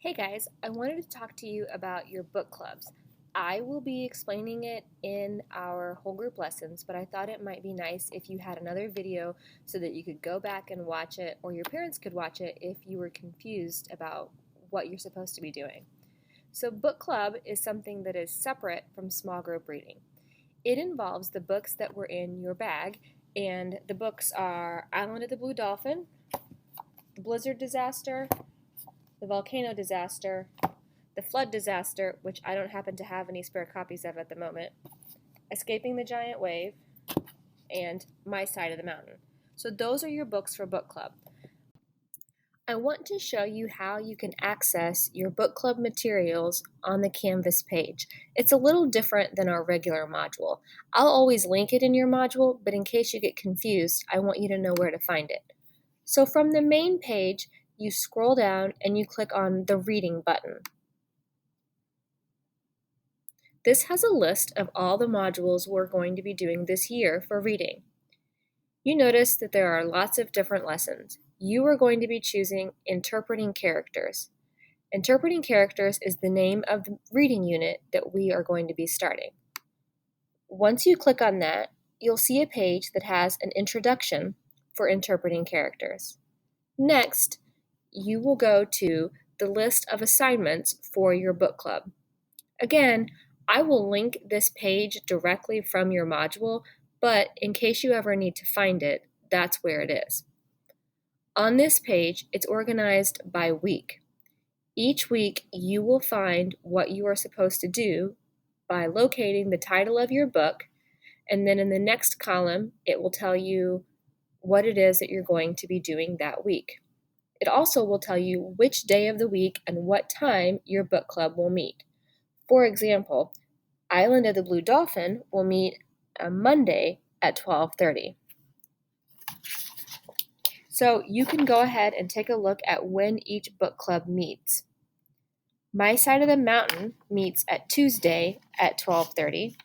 Hey guys, I wanted to talk to you about your book clubs. I will be explaining it in our whole group lessons, but I thought it might be nice if you had another video so that you could go back and watch it, or your parents could watch it if you were confused about what you're supposed to be doing. So, book club is something that is separate from small group reading. It involves the books that were in your bag, and the books are Island of the Blue Dolphin, The Blizzard Disaster, The Volcano Disaster, The Flood Disaster, which I don't happen to have any spare copies of at the moment, Escaping the Giant Wave, and My Side of the Mountain. So those are your books for book club. I want to show you how you can access your book club materials on the Canvas page. It's a little different than our regular module. I'll always link it in your module, but in case you get confused, I want you to know where to find it. So from the main page, you scroll down and you click on the Reading button. This has a list of all the modules we're going to be doing this year for reading. You notice that there are lots of different lessons. You are going to be choosing Interpreting Characters. Interpreting Characters is the name of the reading unit that we are going to be starting. Once you click on that, you'll see a page that has an introduction for interpreting characters. Next, you will go to the list of assignments for your book club. Again, I will link this page directly from your module, but in case you ever need to find it, that's where it is. On this page, it's organized by week. Each week, you will find what you are supposed to do by locating the title of your book, and then in the next column, it will tell you what it is that you're going to be doing that week. It also will tell you which day of the week and what time your book club will meet. For example, Island of the Blue Dolphin will meet on Monday at 12:30. So you can go ahead and take a look at when each book club meets. My Side of the Mountain meets at Tuesday at 12:30.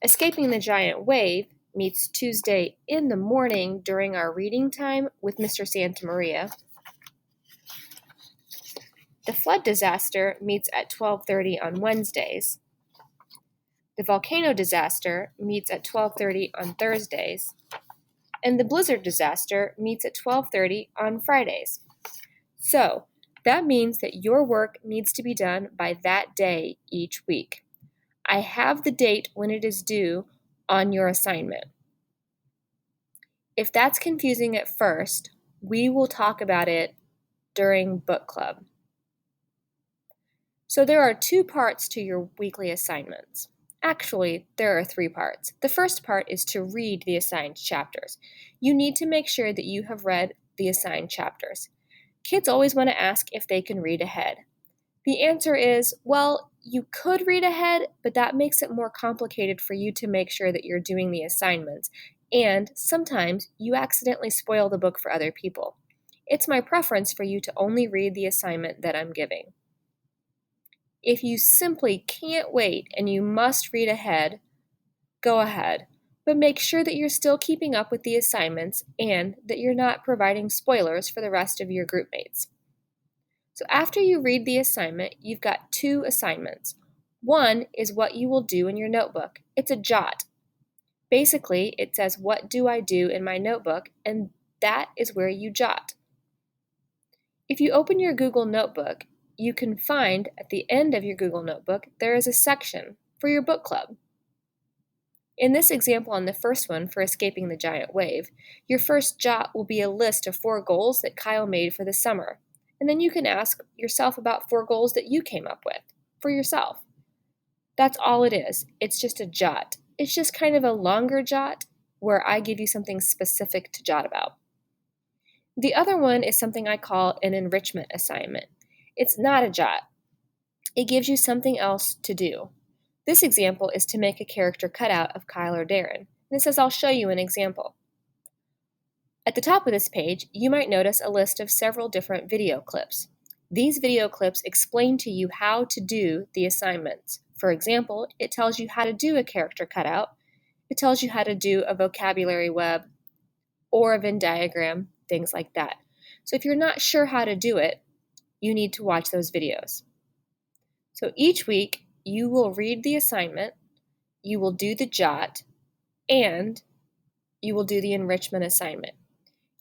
Escaping the Giant Wave meets Tuesday in the morning during our reading time with Mr. Santamaria. The Flood Disaster meets at 12:30 on Wednesdays. The Volcano Disaster meets at 12:30 on Thursdays. And the Blizzard Disaster meets at 12:30 on Fridays. So that means that your work needs to be done by that day each week. I have the date when it is due on your assignment. If that's confusing at first, we will talk about it during book club. So there are two parts to your weekly assignments. Actually, there are three parts. The first part is to read the assigned chapters. You need to make sure that you have read the assigned chapters. Kids always want to ask if they can read ahead. The answer is, well, you could read ahead, but that makes it more complicated for you to make sure that you're doing the assignments, and sometimes you accidentally spoil the book for other people. It's my preference for you to only read the assignment that I'm giving. If you simply can't wait and you must read ahead, go ahead, but make sure that you're still keeping up with the assignments and that you're not providing spoilers for the rest of your group mates. So after you read the assignment, you've got two assignments. One is what you will do in your notebook. It's a jot. Basically, it says, what do I do in my notebook? And that is where you jot. If you open your Google Notebook, you can find at the end of your Google Notebook, there is a section for your book club. In this example on the first one for Escaping the Giant Wave, your first jot will be a list of 4 goals that Kyle made for the summer. And then you can ask yourself about 4 goals that you came up with for yourself. That's all it is. It's just a jot. It's just kind of a longer jot where I give you something specific to jot about. The other one is something I call an enrichment assignment. It's not a jot. It gives you something else to do. This example is to make a character cutout of Kyle or Darren, and it says I'll show you an example. At the top of this page, you might notice a list of several different video clips. These video clips explain to you how to do the assignments. For example, it tells you how to do a character cutout, it tells you how to do a vocabulary web, or a Venn diagram, things like that. So if you're not sure how to do it, you need to watch those videos. So each week, you will read the assignment, you will do the jot, and you will do the enrichment assignment.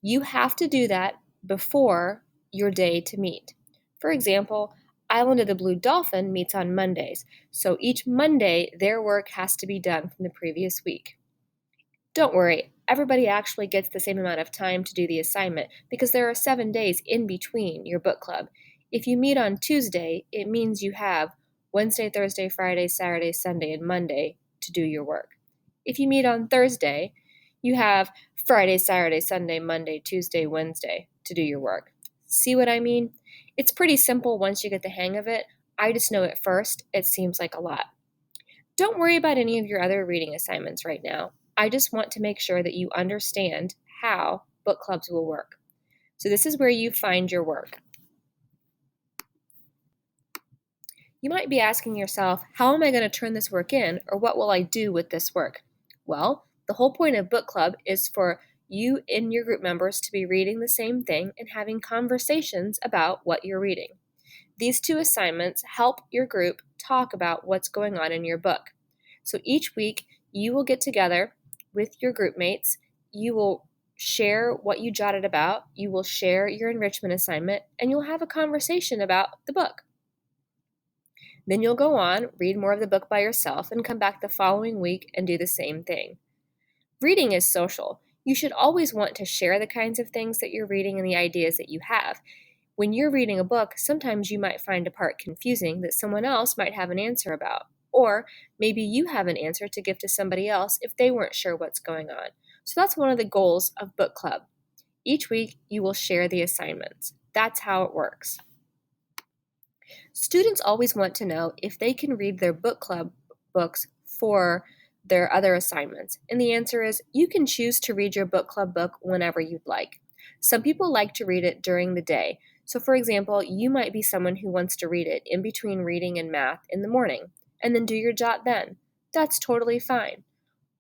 You have to do that before your day to meet. For example, Island of the Blue Dolphin meets on Mondays, so each Monday their work has to be done from the previous week. Don't worry, everybody actually gets the same amount of time to do the assignment because there are 7 days in between your book club. If you meet on Tuesday, it means you have Wednesday, Thursday, Friday, Saturday, Sunday, and Monday to do your work. If you meet on Thursday, you have Friday, Saturday, Sunday, Monday, Tuesday, Wednesday to do your work. See what I mean? It's pretty simple once you get the hang of it. I just know at first it seems like a lot. Don't worry about any of your other reading assignments right now. I just want to make sure that you understand how book clubs will work. So this is where you find your work. You might be asking yourself, how am I going to turn this work in, or what will I do with this work? Well, the whole point of book club is for you and your group members to be reading the same thing and having conversations about what you're reading. These two assignments help your group talk about what's going on in your book. So each week, you will get together with your group mates. You will share what you jotted about. You will share your enrichment assignment, and you'll have a conversation about the book. Then you'll go on, read more of the book by yourself, and come back the following week and do the same thing. Reading is social. You should always want to share the kinds of things that you're reading and the ideas that you have. When you're reading a book, sometimes you might find a part confusing that someone else might have an answer about. Or maybe you have an answer to give to somebody else if they weren't sure what's going on. So that's one of the goals of book club. Each week, you will share the assignments. That's how it works. Students always want to know if they can read their book club books for their other assignments. And the answer is you can choose to read your book club book whenever you'd like. Some people like to read it during the day. So, for example, you might be someone who wants to read it in between reading and math in the morning, and then do your jot then. That's totally fine.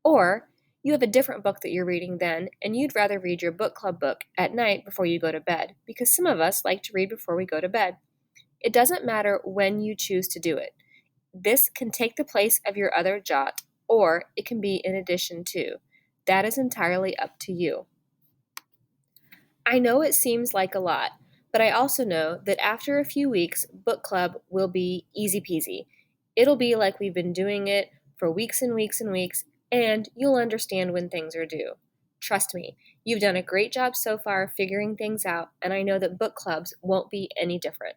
Or you have a different book that you're reading then, and you'd rather read your book club book at night before you go to bed, because some of us like to read before we go to bed. It doesn't matter when you choose to do it. This can take the place of your other jot, or it can be in addition to. That is entirely up to you. I know it seems like a lot, but I also know that after a few weeks, book club will be easy peasy. It'll be like we've been doing it for weeks and weeks and weeks, and you'll understand when things are due. Trust me, you've done a great job so far figuring things out, and I know that book clubs won't be any different.